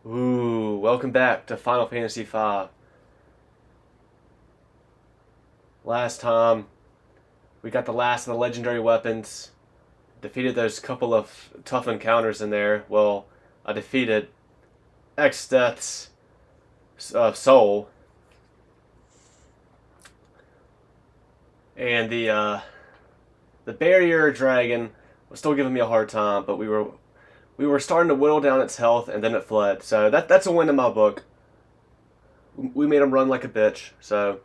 Ooh, welcome back to Final Fantasy V. Last time, we got the last of the legendary weapons, defeated those couple of tough encounters in there. Well, I defeated X-Death's soul, and the barrier dragon was still giving me a hard time, but we were starting to whittle down its health, and then it fled. So that's a win in my book. We made him run like a bitch, so...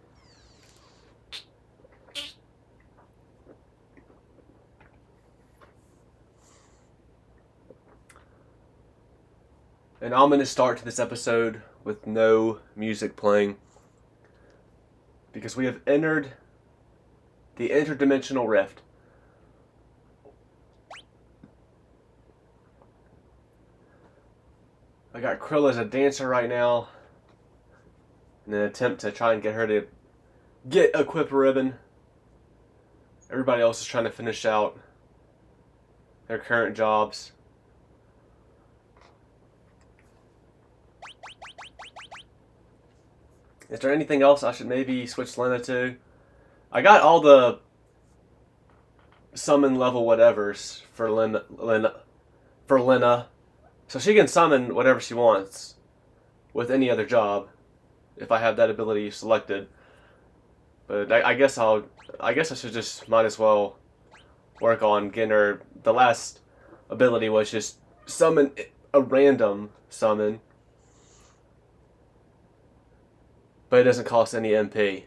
An ominous start to this episode with no music playing. Because we have entered the interdimensional rift. I got Krill as a dancer right now in an attempt to try and get her to get Equip Ribbon. Everybody else is trying to finish out their current jobs. Is there anything else I should maybe switch Lena to? I got all the summon level whatevers for Lena, so she can summon whatever she wants with any other job if I have that ability selected. But I guess I should just might as well work on getting her. The last ability was just summon a random summon, but it doesn't cost any MP.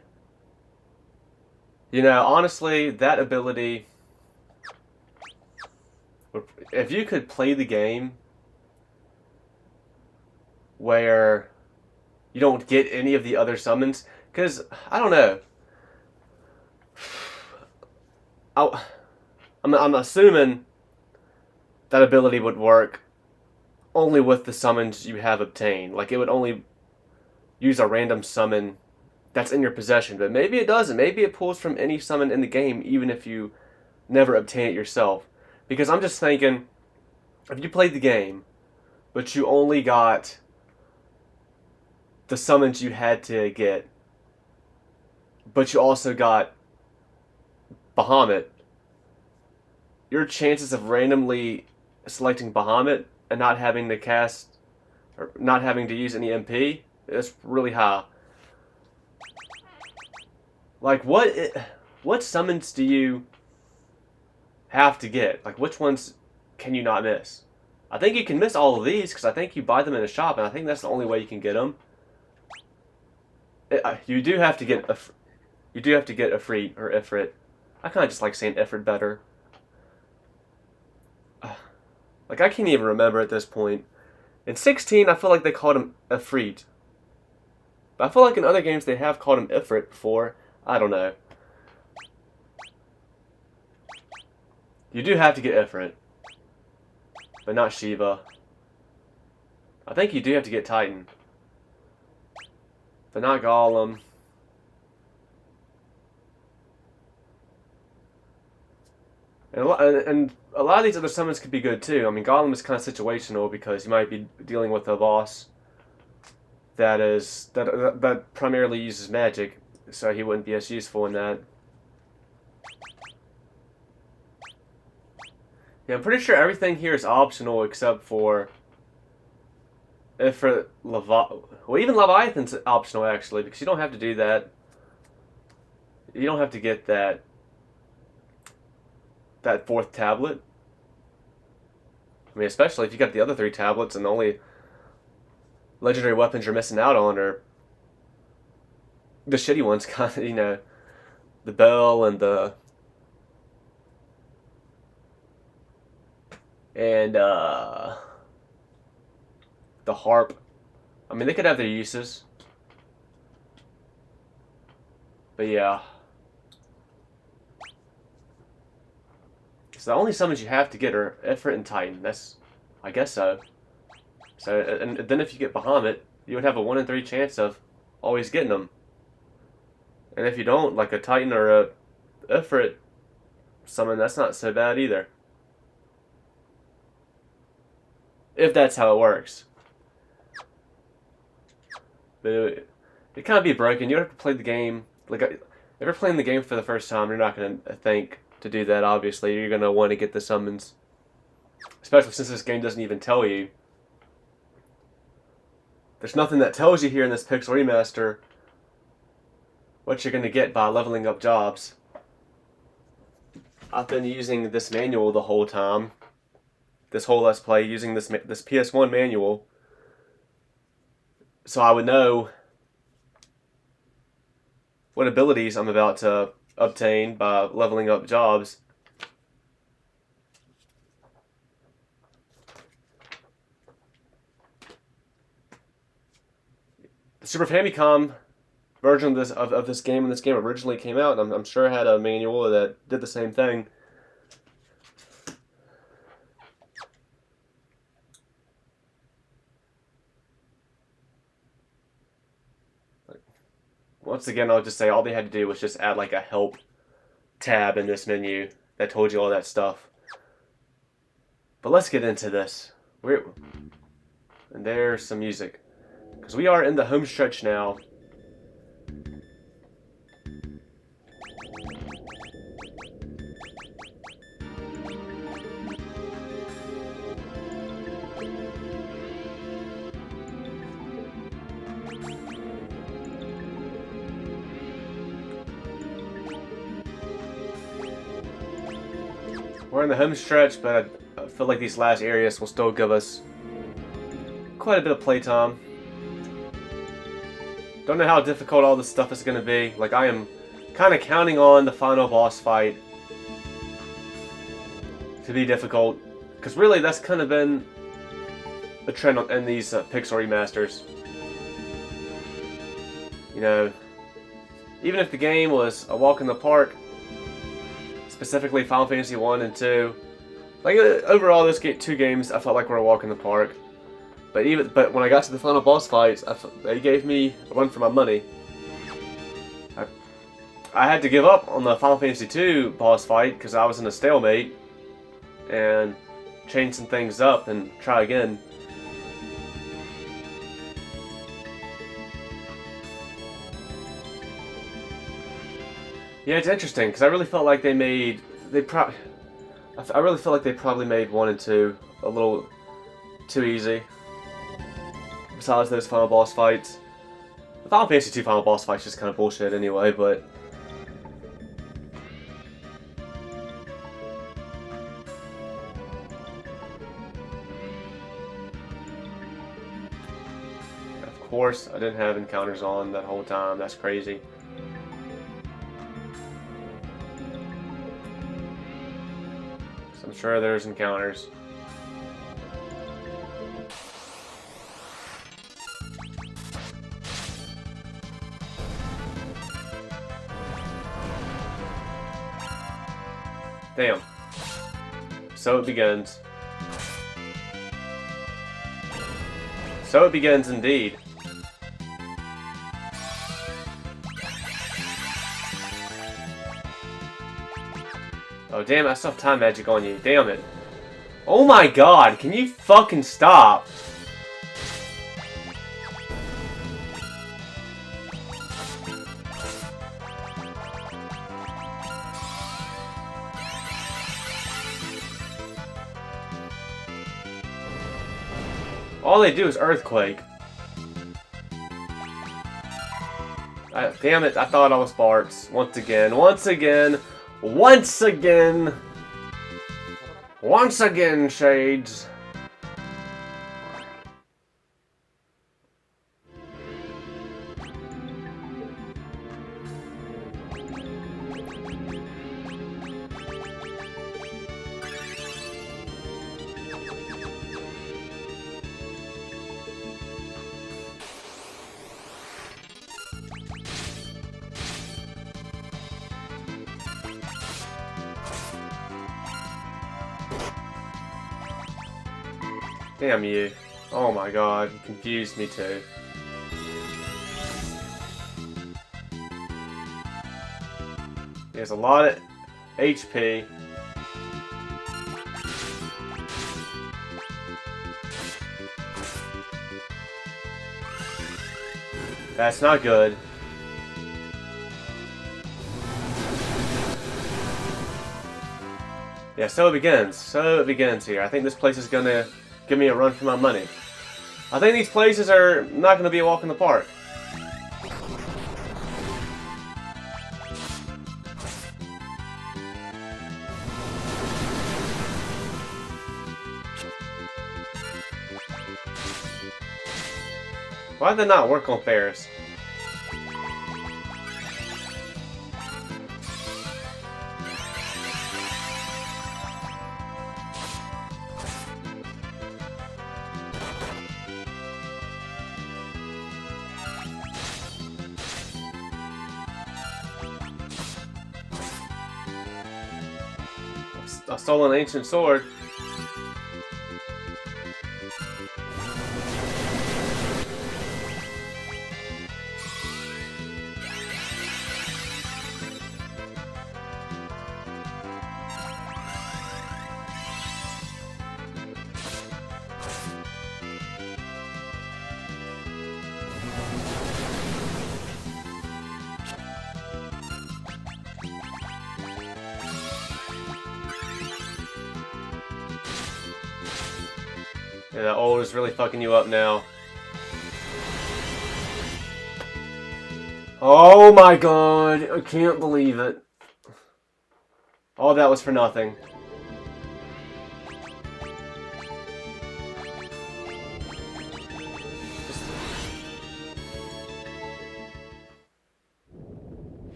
You know, honestly, that ability, if you could play the game where you don't get any of the other summons, because, I don't know, I'm assuming that ability would work only with the summons you have obtained. Like, it would only use a random summon that's in your possession, but maybe it doesn't. Maybe it pulls from any summon in the game, even if you never obtain it yourself. Because I'm just thinking, if you played the game, but you only got the summons you had to get, but you also got Bahamut, your chances of randomly selecting Bahamut and not having to cast, or not having to use any MP, is really high. Like, what summons do you have to get? Like, which ones can you not miss? I think you can miss all of these, because I think you buy them in a shop, and I think that's the only way you can get them. You do have to get a Ifrit, or Ifrit. I kind of just like saying Ifrit better. Like, I can't even remember at this point. In 16, I feel like they called him Ifrit. But I feel like in other games they have called him Ifrit before. I don't know. You do have to get Ifrit, but not Shiva. I think you do have to get Titan, but not Golem. And a lot of these other summons could be good too. I mean, Golem is kind of situational because you might be dealing with a boss that primarily uses magic, so he wouldn't be as useful in that. Yeah, I'm pretty sure everything here is optional except for well, even Leviathan's optional actually, because you don't have to do that. You don't have to get that fourth tablet. I mean, especially if you got the other three tablets and the only legendary weapons you're missing out on are the shitty ones, kind of, you know, the bell and the harp. I mean, they could have their uses, but yeah. So the only summons you have to get are Ifrit and Titan. I guess so. So, and then if you get Bahamut, you would have a 1 in 3 chance of always getting them. And if you don't, like a Titan or a Ifrit summon, that's not so bad either. If that's how it works. But it kind of be broken. You have to play the game. Like, if you're playing the game for the first time, you're not going to think to do that, obviously. You're going to want to get the summons. Especially since this game doesn't even tell you. There's nothing that tells you here in this Pixel Remaster what you're going to get by leveling up jobs. I've been using this manual the whole time. This whole Let's Play, using this PS1 manual. So I would know what abilities I'm about to obtain by leveling up jobs. The Super Famicom version of this game when this game originally came out, I'm sure it had a manual that did the same thing. Once again, I'll just say all they had to do was just add like a help tab in this menu that told you all that stuff. But let's get into this. And there's some music. Because we are in the home stretch now. We're in the home stretch, but I feel like these last areas will still give us quite a bit of playtime. Don't know how difficult all this stuff is going to be. Like, I am kind of counting on the final boss fight to be difficult. Because really, that's kind of been a trend in these Pixel Remasters. You know, even if the game was a walk in the park, specifically Final Fantasy 1 and 2. Like, overall, those two games, I felt like were a walk in the park. But when I got to the final boss fights, they gave me a run for my money. I had to give up on the Final Fantasy 2 boss fight because I was in a stalemate and change some things up and try again. Yeah, it's interesting because I really felt like I really feel like they probably made 1 and 2 a little too easy. Besides those final boss fights. The Final Fantasy 2 final boss fight's just kind of bullshit anyway, but of course, I didn't have encounters on that whole time. That's crazy. So I'm sure there's encounters. Damn. So it begins. So it begins indeed. Oh damn, I still have time magic on you. Damn it. Oh my god, can you fucking stop? All they do is earthquake. Damn it, I thought I was Bart's. Once again, once again, once again. Once again, Shades. Damn you. Oh my god, you confused me too. There's a lot of HP. That's not good. Yeah, so it begins. So it begins here. I think this place is gonna give me a run for my money. I think these places are not gonna be a walk in the park. Why did they not work on Ferris? I stole an ancient sword. Yeah, that old is really fucking you up now. Oh my god, I can't believe it. All that was for nothing.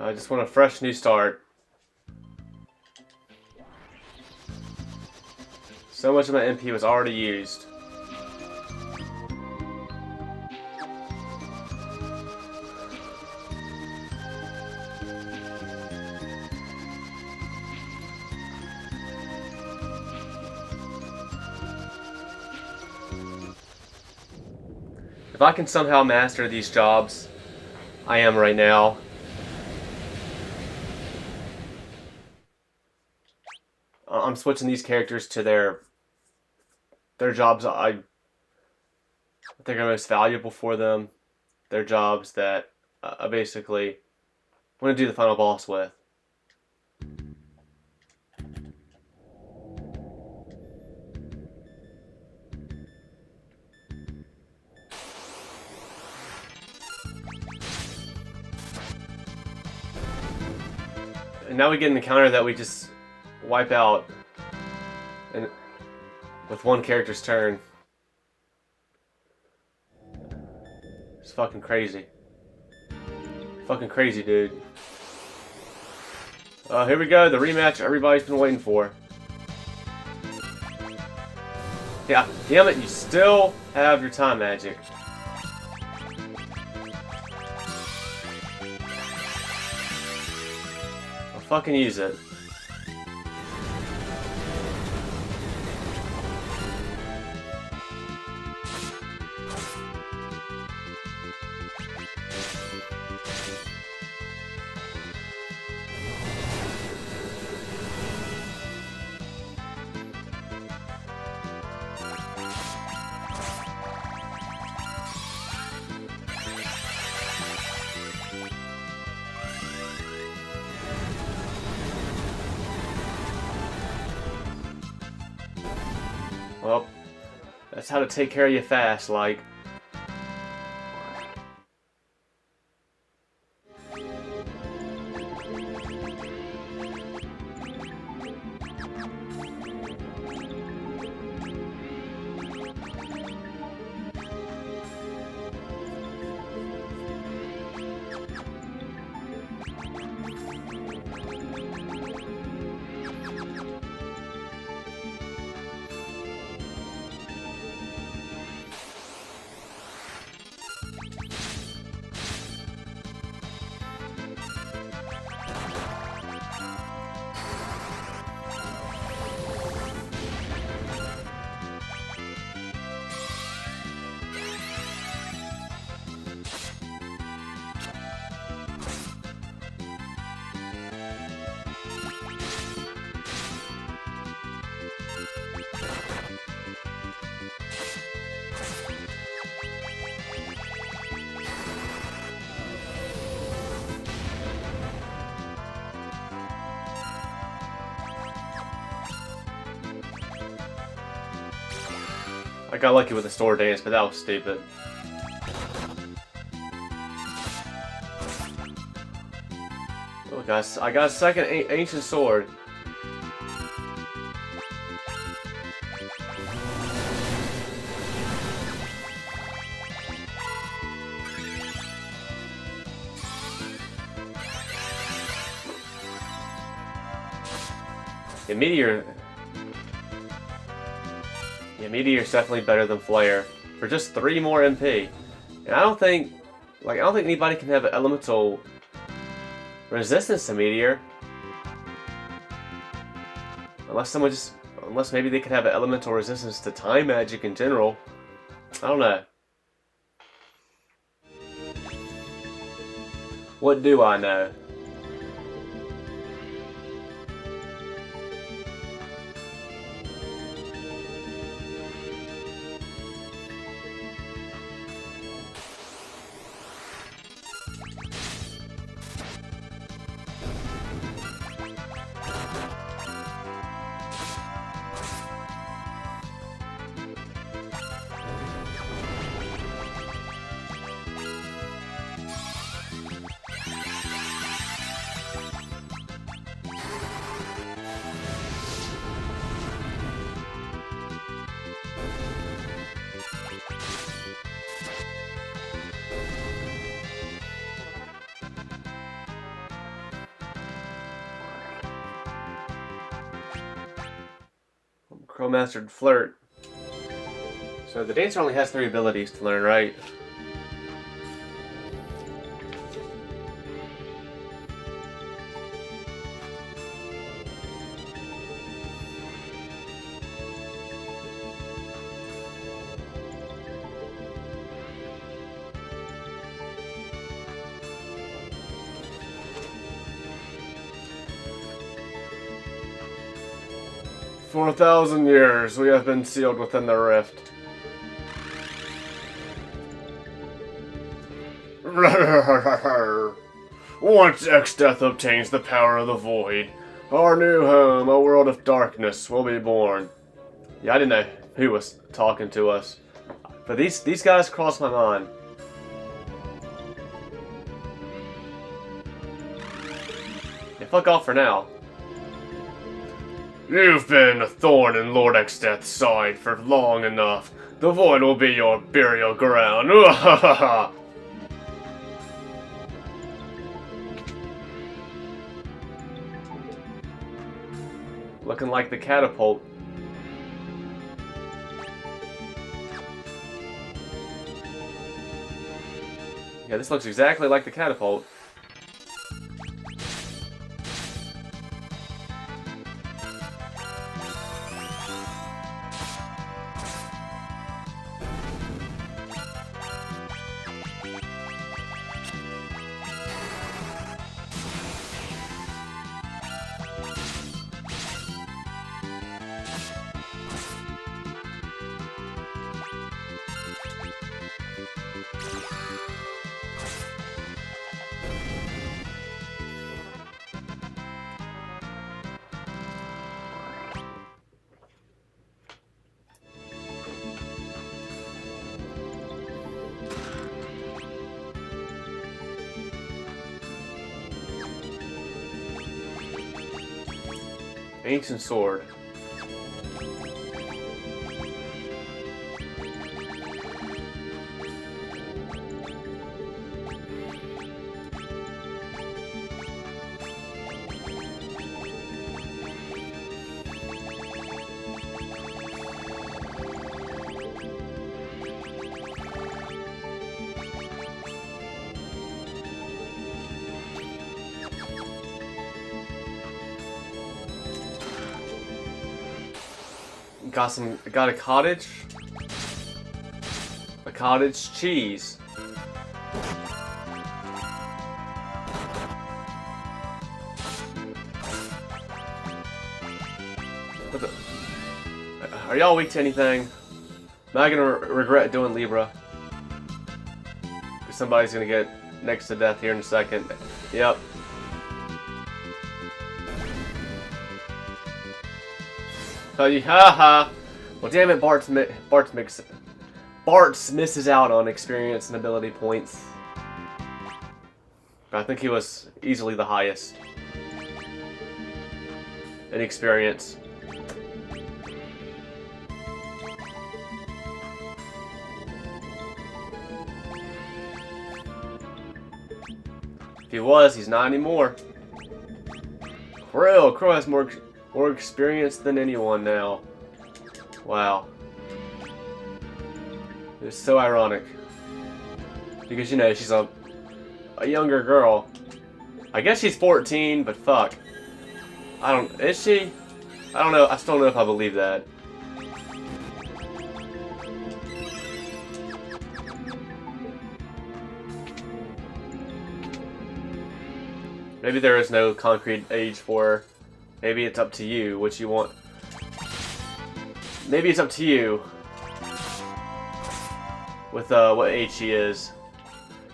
I just want a fresh new start. So much of my MP was already used. If I can somehow master these jobs, I am right now. I'm switching these characters to their jobs I think are most valuable for them. Their jobs that I basically want to do the final boss with. And now we get an encounter that we just wipe out and with one character's turn. It's fucking crazy. Fucking crazy, dude. Here we go, the rematch everybody's been waiting for. Yeah, damn it, you still have your time magic. I'll fucking use it. Well, that's how to take care of you fast, like. I got lucky with the sword dance, but that was stupid. Oh, guys, I got a second ancient sword. Yeah, Meteor's definitely better than Flare for just 3 more MP. And I don't think anybody can have an elemental resistance to Meteor. Unless maybe they could have an elemental resistance to time magic in general. I don't know. What do I know? Mastered Flirt. So the dancer only has 3 abilities to learn, right? For 1,000 years, we have been sealed within the rift. Once X-Death obtains the power of the Void, our new home, a world of darkness, will be born. Yeah, I didn't know who was talking to us, but these guys crossed my mind. Yeah, fuck off for now. You've been a thorn in Lord X-Death's side for long enough. The Void will be your burial ground. Looking like the catapult. Yeah, this looks exactly like the catapult. Ancient sword. Got a cottage? A cottage cheese. What the? Are y'all weak to anything? Am I gonna regret doing Libra? Because somebody's gonna get next to death here in a second. Yep. Haha! Well, damn it, Bart's misses out on experience and ability points. But I think he was easily the highest in experience. If he was, he's not anymore. Crow has more experience than anyone now. Wow. It's so ironic. Because, you know, she's a younger girl. I guess she's 14, but fuck. Is she? I don't know, I still don't know if I believe that. Maybe there is no concrete age for her. Maybe it's up to you what you want. Maybe it's up to you with what age she is.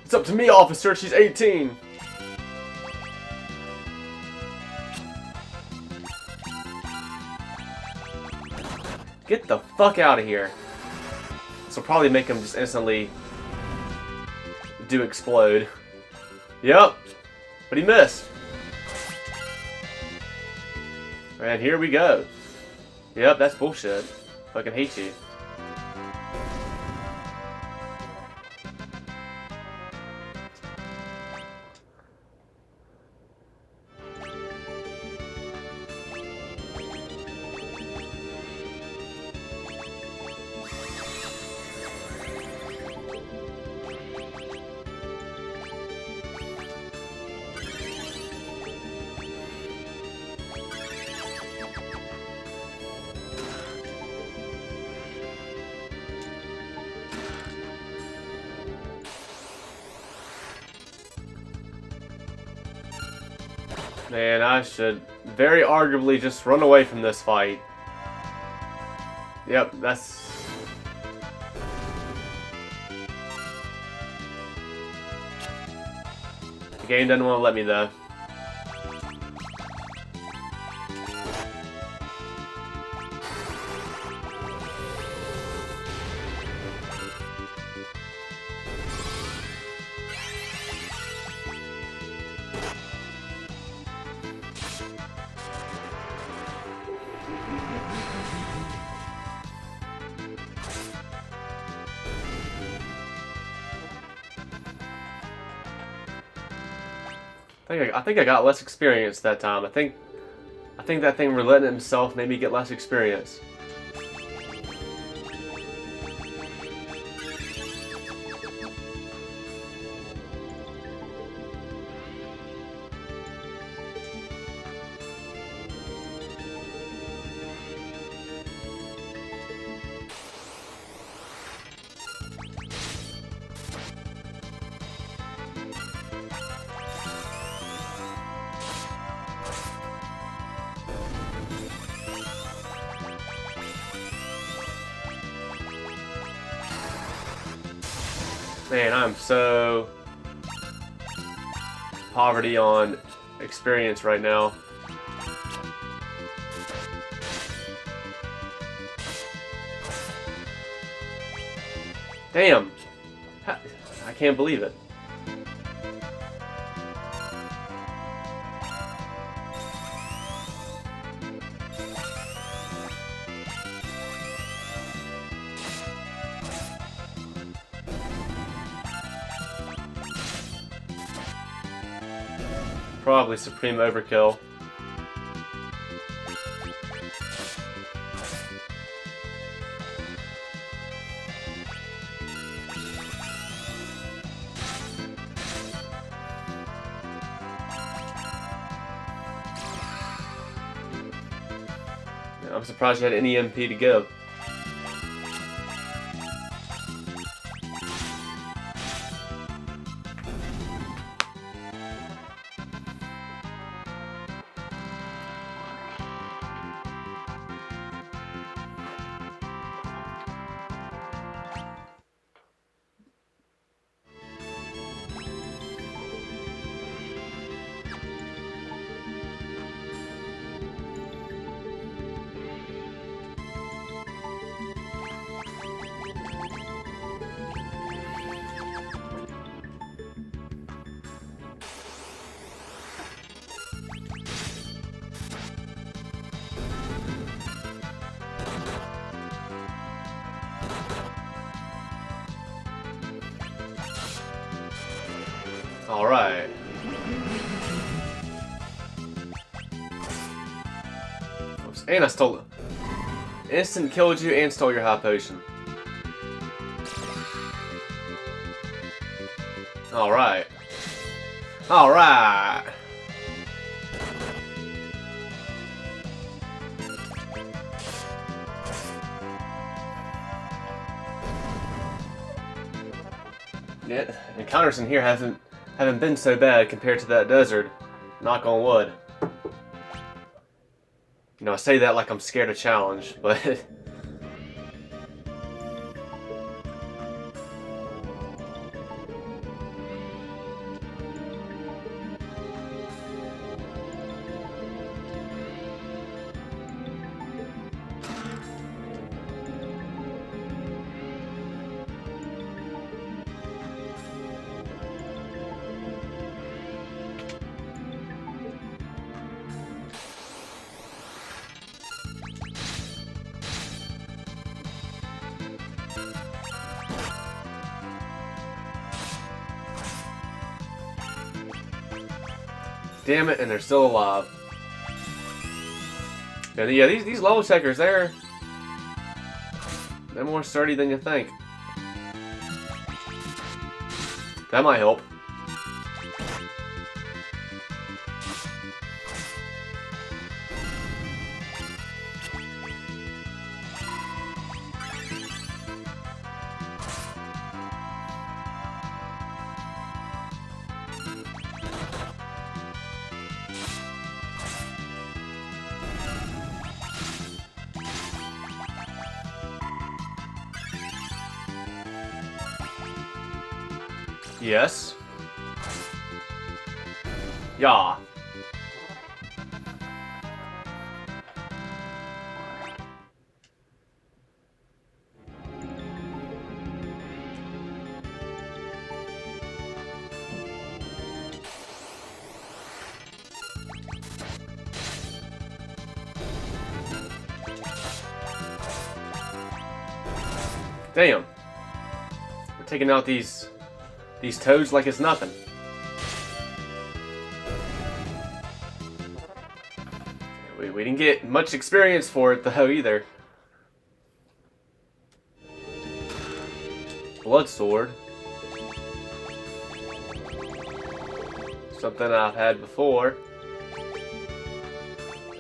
It's up to me, officer. She's 18. Get the fuck out of here. This will probably make him just instantly do explode. Yep. But he missed. And here we go. Yep, that's bullshit. Fucking hate you. Man, I should very arguably just run away from this fight. Yep, that's... The game doesn't want to let me though. I think I got less experience that time. I think that thing relenting himself made me get less experience. Man, I'm so poverty on experience right now. Damn! I can't believe it. Probably supreme overkill. I'm surprised you had any MP to give. Alright. And I stole it. Instant killed you and stole your high potion. Alright. Alright. Yeah, encounters in here haven't been so bad compared to that desert. Knock on wood. You know, I say that like I'm scared of challenge, but damn it, and they're still alive. And yeah, these level checkers, they're more sturdy than you think. That might help. Yes. Yeah. Damn. We're taking out these toads like it's nothing. We didn't get much experience for it though either. Blood sword. Something I've had before.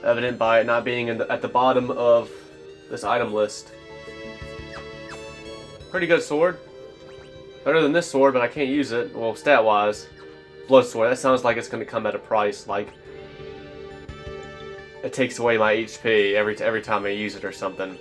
Evident by it not being at the bottom of this item list. Pretty good sword. Better than this sword, but I can't use it. Well, stat-wise. Blood sword, that sounds like it's going to come at a price. Like, it takes away my HP every time I use it or something.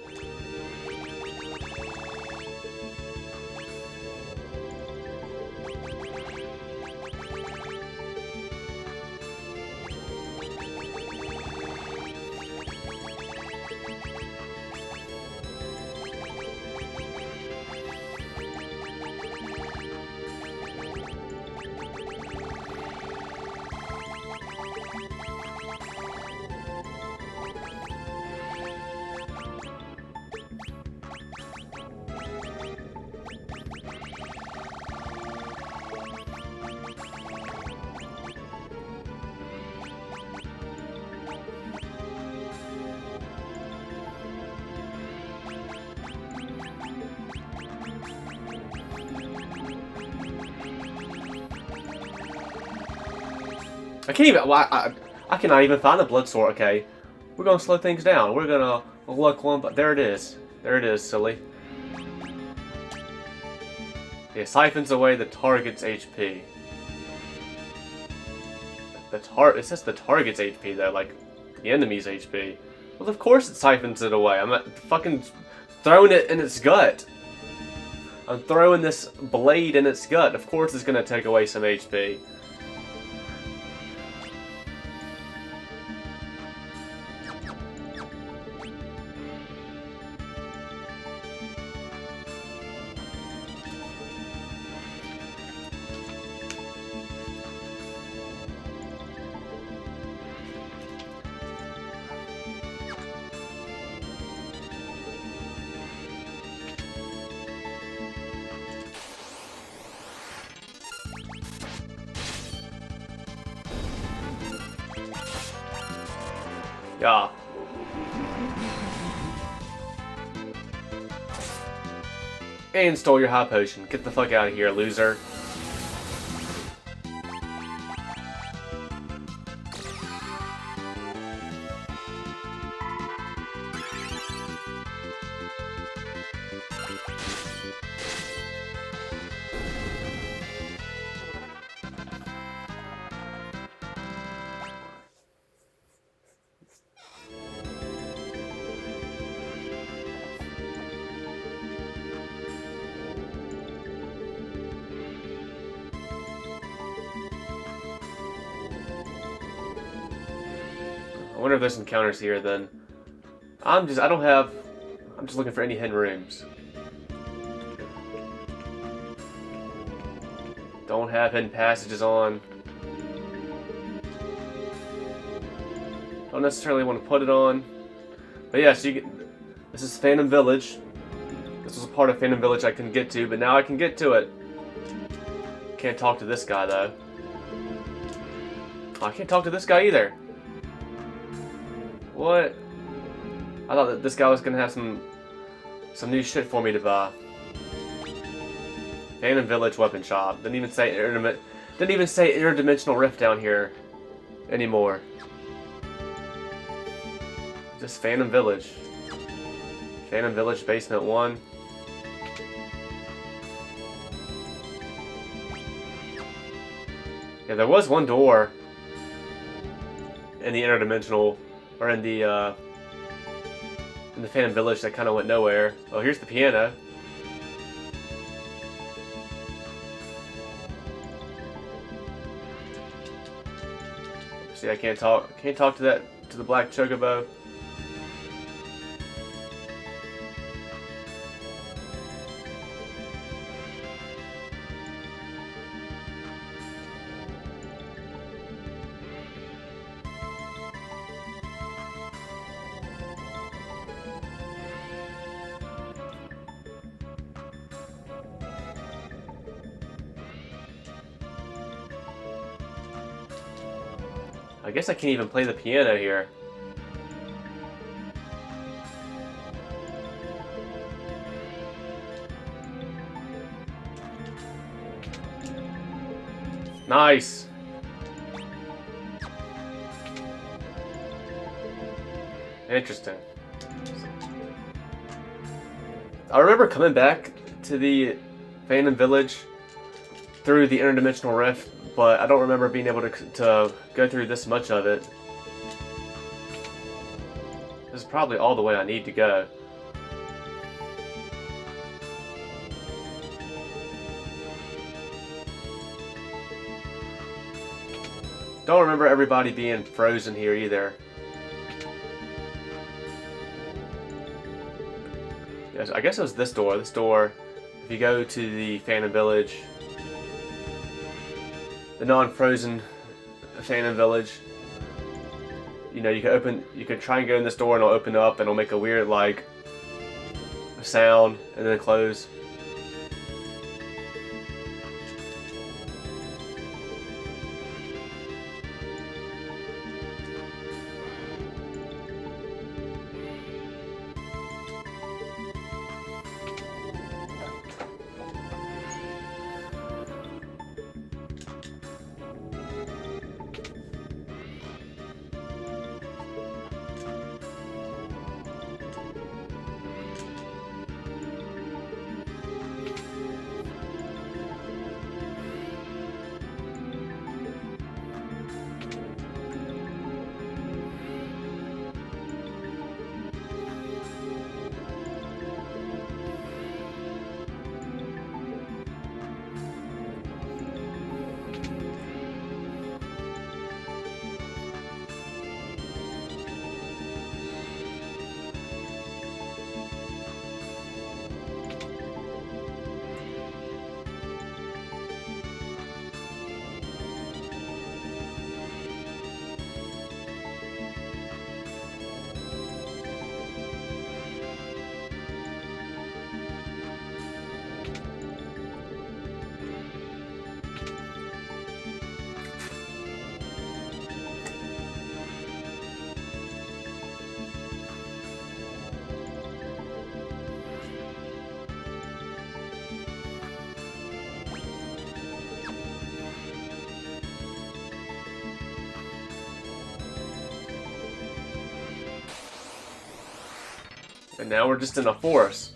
I can't even. Well, I cannot even find the blood sword. Okay, we're gonna slow things down. We're gonna look one, but there it is. There it is, silly. It siphons away the target's HP. It says the target's HP though, like the enemy's HP. Well, of course it siphons it away. I'm fucking throwing it in its gut. I'm throwing this blade in its gut. Of course it's gonna take away some HP. Yeah. And stole your high potion. Get the fuck out of here, loser. I wonder if there's encounters here then. I'm just looking for any hidden rooms. Don't have hidden passages on. Don't necessarily want to put it on. But yeah, so this is Phantom Village. This was a part of Phantom Village I couldn't get to, but now I can get to it. Can't talk to this guy though. Oh, I can't talk to this guy either. What? I thought that this guy was gonna have some new shit for me to buy. Phantom Village weapon shop. Didn't even say interdimensional rift down here anymore. Just Phantom Village. Phantom Village Basement 1. Yeah, there was one door in the interdimensional, or in the Phantom Village that kind of went nowhere. Oh, here's the piano. See, I can't talk to the black chocobo. I guess I can't even play the piano here. Nice! Interesting. I remember coming back to the Phantom Village through the interdimensional rift, but I don't remember being able to go through this much of it. This is probably all the way I need to go. Don't remember everybody being frozen here either. Yes, I guess it was this door. This door, if you go to the Phantom Village, the non-frozen Phantom Village, you know, you could try and go in this door and it'll open up and it'll make a weird, like, sound and then close. And now we're just in a forest.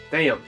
Damn.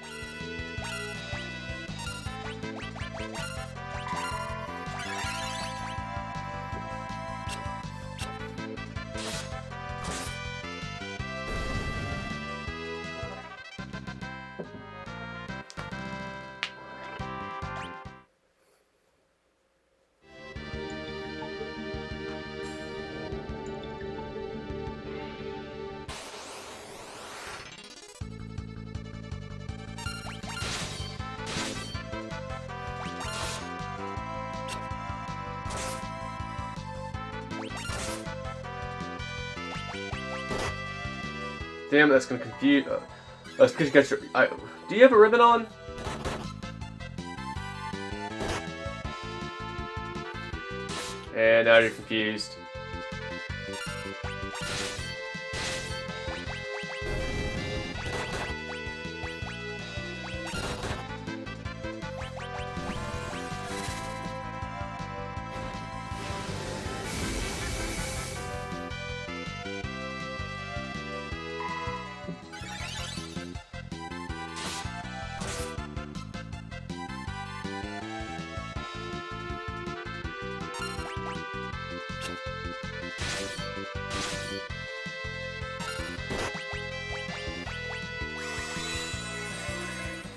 Damn, that's gonna confuse. That's because you got your. Do you have a ribbon on? And now you're confused.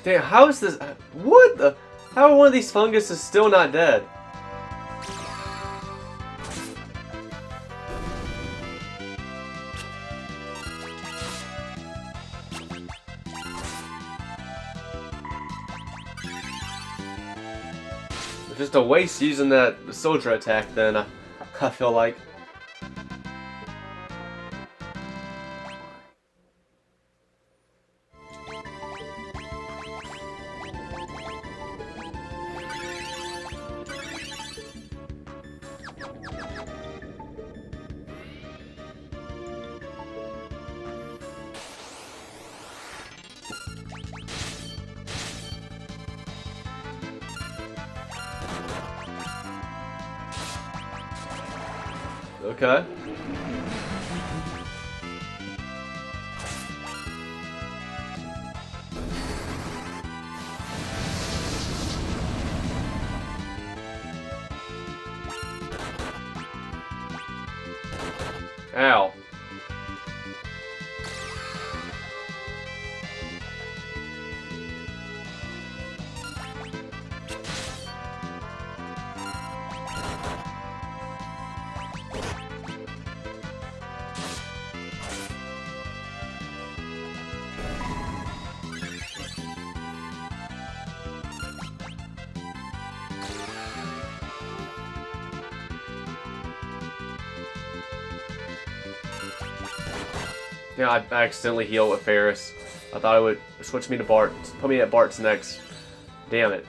Damn, how is this? What the? How are one of these funguses still not dead? It's just a waste using that soldier attack then, I feel like. Okay. Ow. Yeah, I accidentally healed with Ferris. I thought it would switch me to Bart. Put me at Bart's next. Damn it.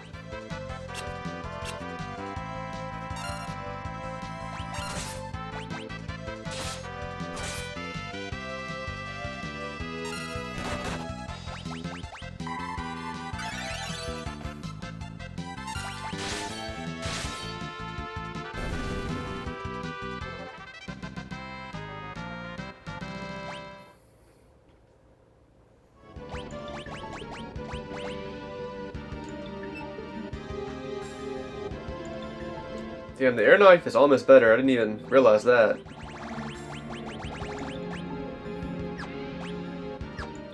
Damn, the air knife is almost better. I didn't even realize that.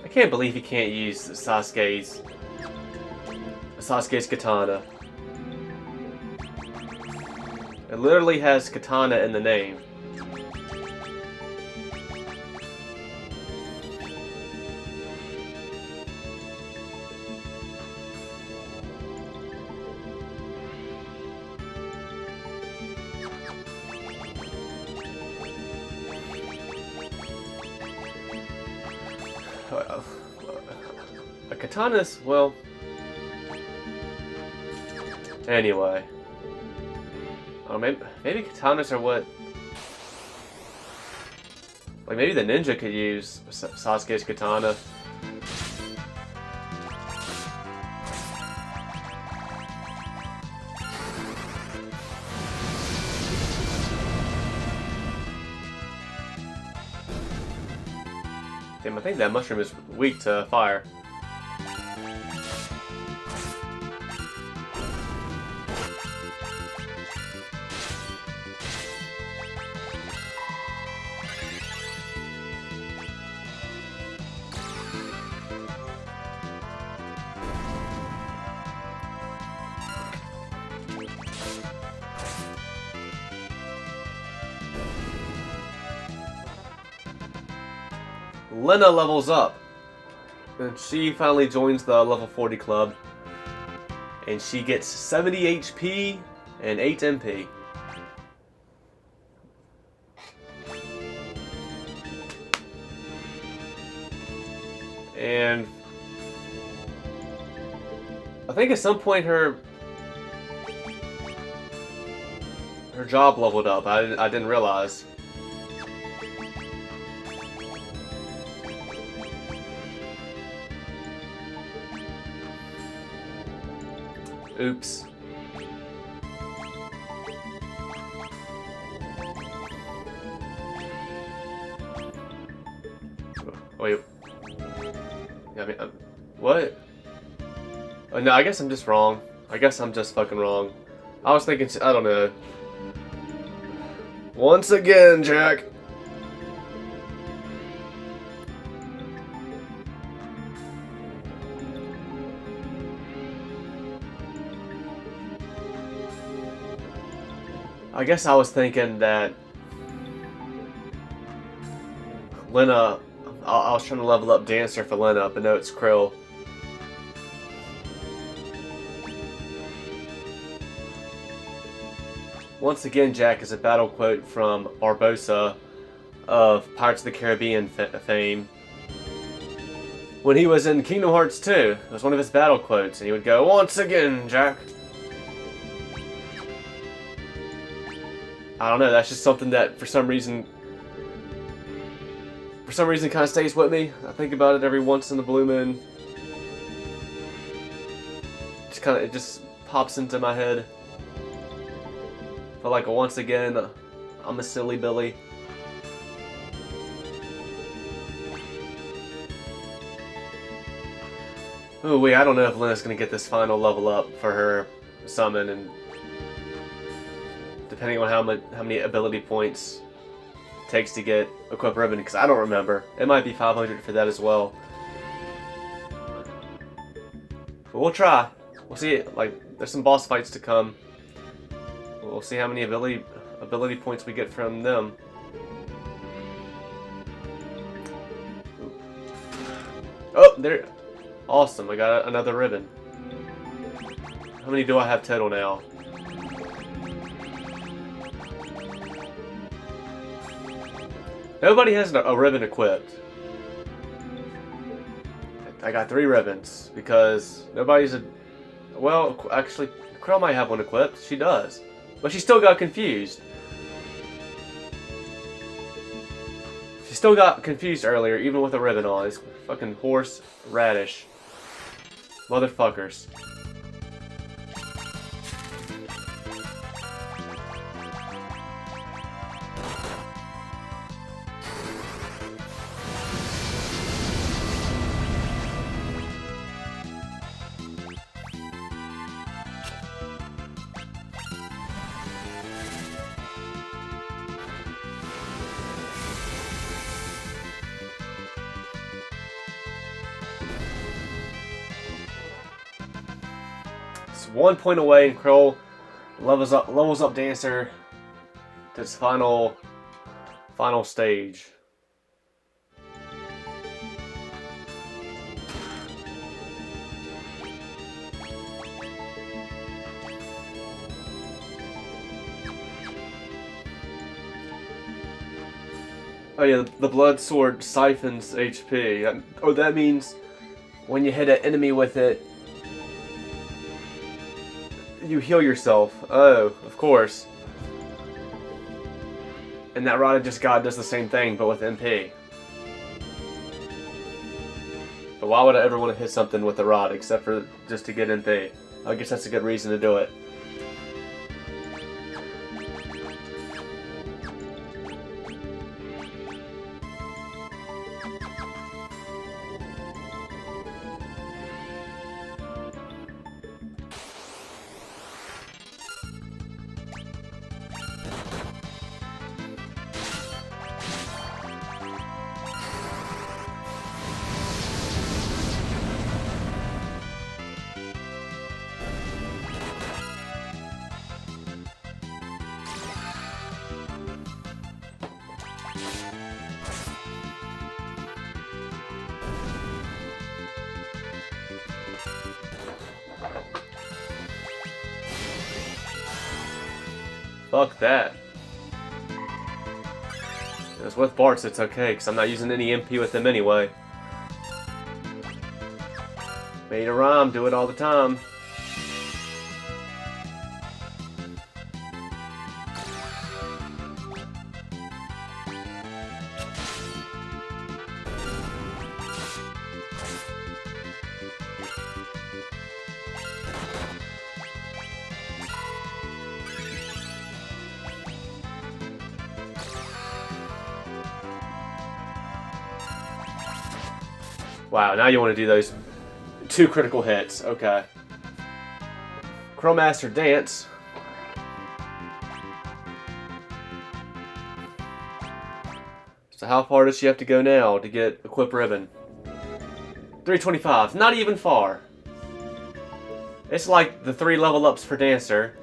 I can't believe he can't use Sasuke's katana. It literally has katana in the name. A katana's, well... Anyway. Oh, maybe katanas are what... Like, maybe the ninja could use Sasuke's katana. Damn, I think that mushroom is weak to fire. Lena levels up, and she finally joins the level 40 club, and she gets 70 HP and 8 MP. And I think at some point her job leveled up. I didn't realize. Oops. Wait. Yeah, I mean, what? Oh, no, I guess I'm just wrong. I guess I'm just fucking wrong. I was thinking, I don't know. Once again, Jack. I guess I was thinking that Lena, I was trying to level up Dancer for Lena, but no, it's Krill. Once again, Jack is a battle quote from Barbossa of Pirates of the Caribbean fame. When he was in Kingdom Hearts 2, it was one of his battle quotes, and he would go, "Once again, Jack." I don't know, that's just something that for some reason kind of stays with me. I think about it every once in the blue moon. It just pops into my head. But like, once again, I'm a silly Billy. Oh wait, I don't know if Lena's gonna get this final level up for her summon, and depending on how many ability points it takes to get Equip Ribbon, because I don't remember. It might be 500 for that as well. But we'll try. We'll see. Like, there's some boss fights to come. We'll see how many ability points we get from them. Oh, there. Awesome, I got another ribbon. How many do I have total now? Nobody has a ribbon equipped. I got 3 ribbons because nobody's a... Well, actually, Krill might have one equipped. She does. But she still got confused. She still got confused earlier, even with a ribbon on. These fucking horse radish motherfuckers. 1 point away, and Kroll levels up Dancer to its final stage. Oh yeah, the blood sword siphons HP. Oh, that means when you hit an enemy with it, you heal yourself. Oh, of course. And that Rod I just got does the same thing, but with MP. But why would I ever want to hit something with a Rod except for just to get MP? I guess that's a good reason to do it. Fuck that. Because with Bart's it's okay, because I'm not using any MP with him anyway. Made a rhyme, do it all the time. Wow, now you want to do those 2 critical hits. Okay. Crowmaster Dance. So how far does she have to go now to get Equip Ribbon? 325. Not even far. It's like the 3 level ups for Dancer.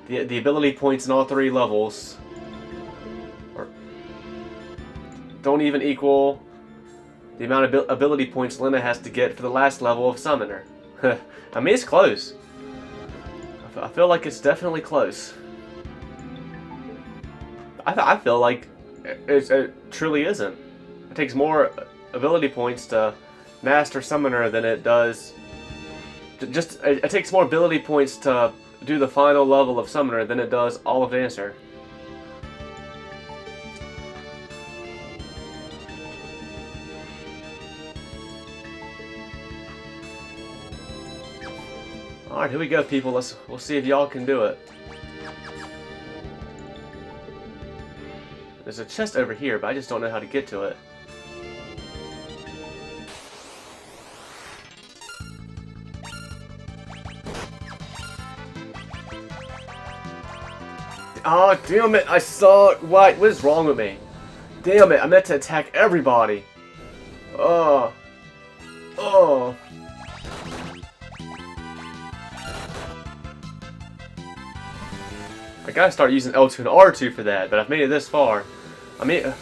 The ability points in all 3 levels don't even equal the amount of ability points Lena has to get for the last level of Summoner. I mean, it's close. I feel like it's definitely close. I feel like it truly isn't. It takes more ability points to master Summoner than it does... It takes more ability points to do the final level of Summoner than it does all of Dancer. Alright, here we go, people. We'll see if y'all can do it. There's a chest over here, but I just don't know how to get to it. Oh, damn it! I saw... What is wrong with me? Damn it, I meant to attack everybody. Oh. Oh. I gotta start using L2 and R2 for that, but I've made it this far. I mean...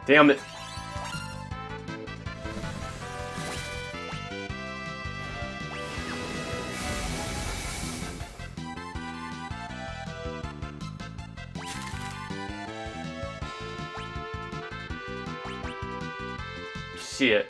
Damn it. Shit.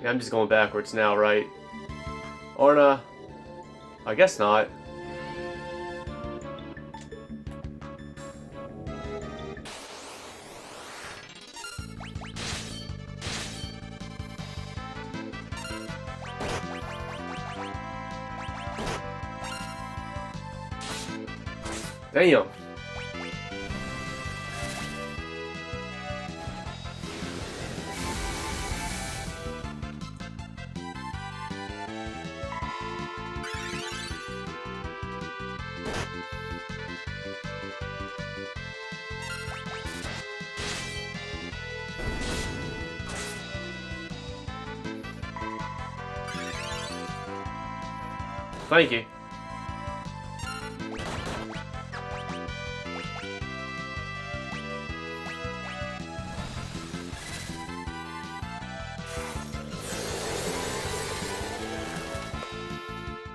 Yeah, I'm just going backwards now, right? Or nah, I guess not. Damn. Thank you.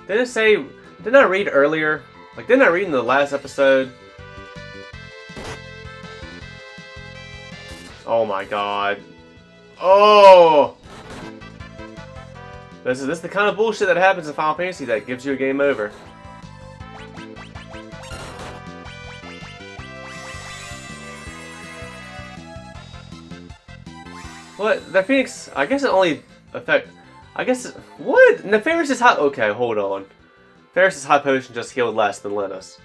Didn't it say... Didn't I read earlier? Like, didn't I read in the last episode? Oh my god. Oh! This is the kind of bullshit that happens in Final Fantasy that gives you a game over. What? The Phoenix... I guess it only affect... I guess... What? Nefarious' high... Okay, hold on. Nefarious' high potion just healed less than Lenna's.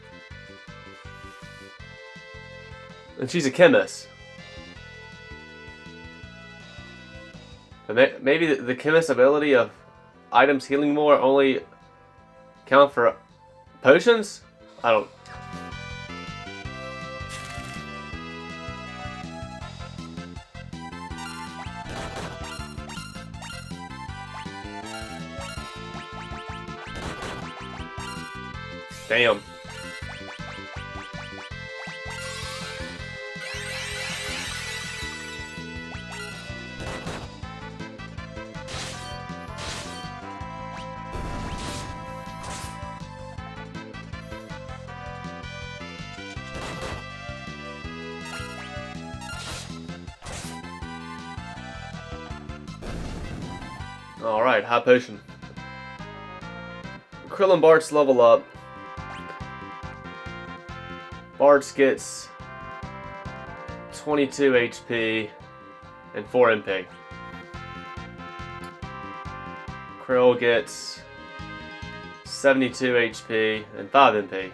And she's a chemist. But maybe the chemist's ability of items healing more only count for potions? I don't... Damn. Alright, high potion. Krill and Bartz level up. Bartz gets 22 HP and 4 MP. Krill gets 72 HP and 5 MP.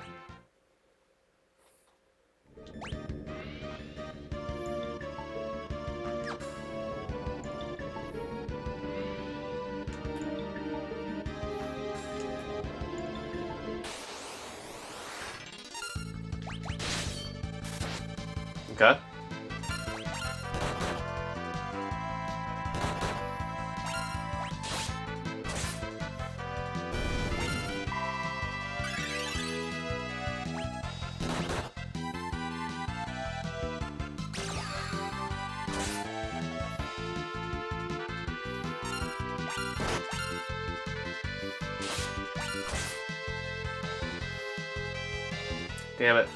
Okay. Damn it.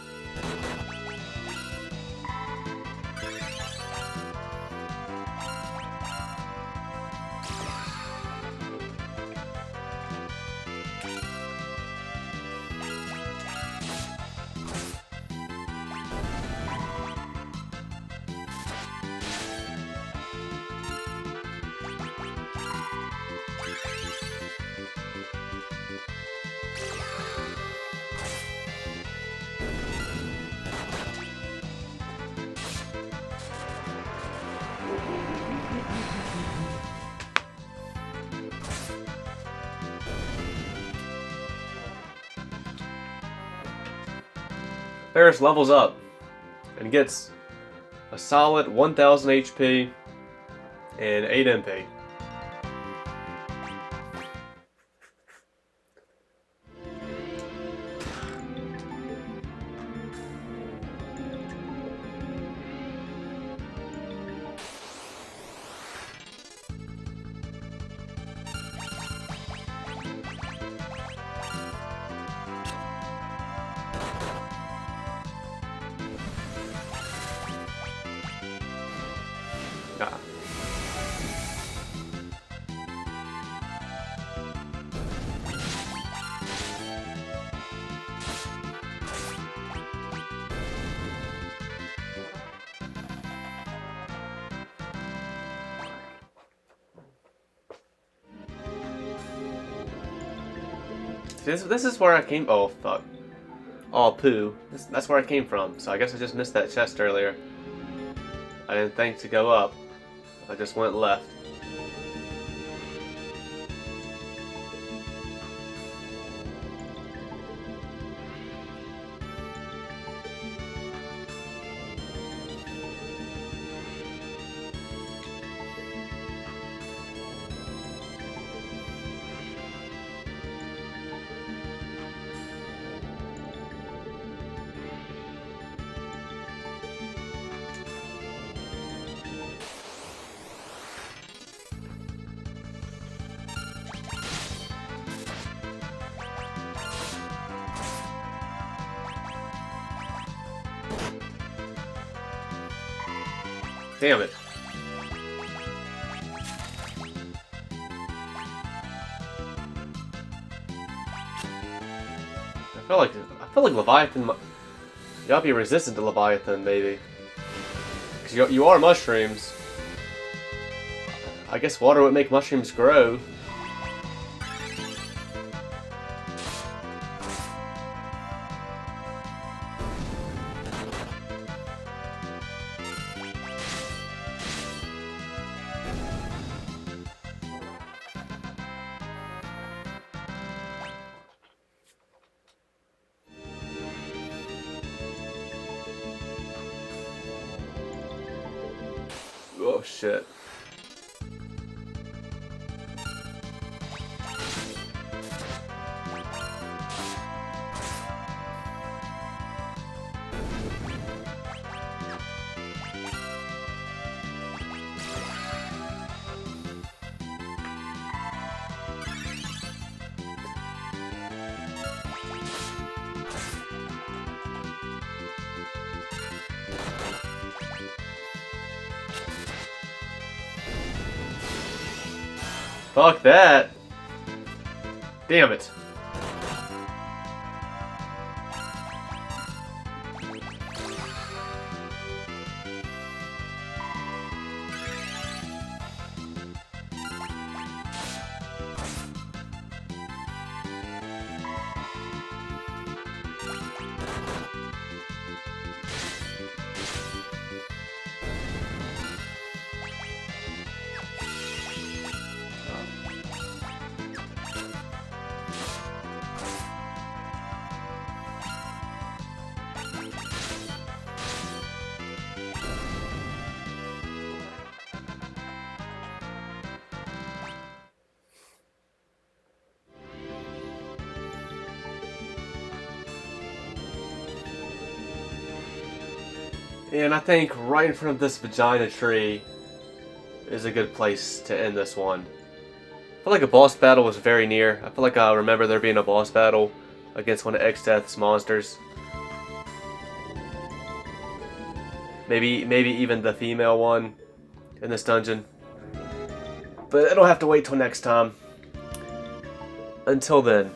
Ferris levels up and gets a solid 1000 HP and 8 MP. This is where I came. Oh fuck. Oh poo. That's where I came from. So I guess I just missed that chest earlier. I didn't think to go up. I just went left. Damn it. I feel like Leviathan. Y'all be resistant to Leviathan, maybe. Because you are mushrooms. I guess water would make mushrooms grow. Oh shit. Fuck that. Damn it. And I think right in front of this vagina tree is a good place to end this one. I feel like a boss battle was very near. I feel like I remember there being a boss battle against one of X-Death's monsters. Maybe even the female one in this dungeon. But it'll have to wait till next time. Until then.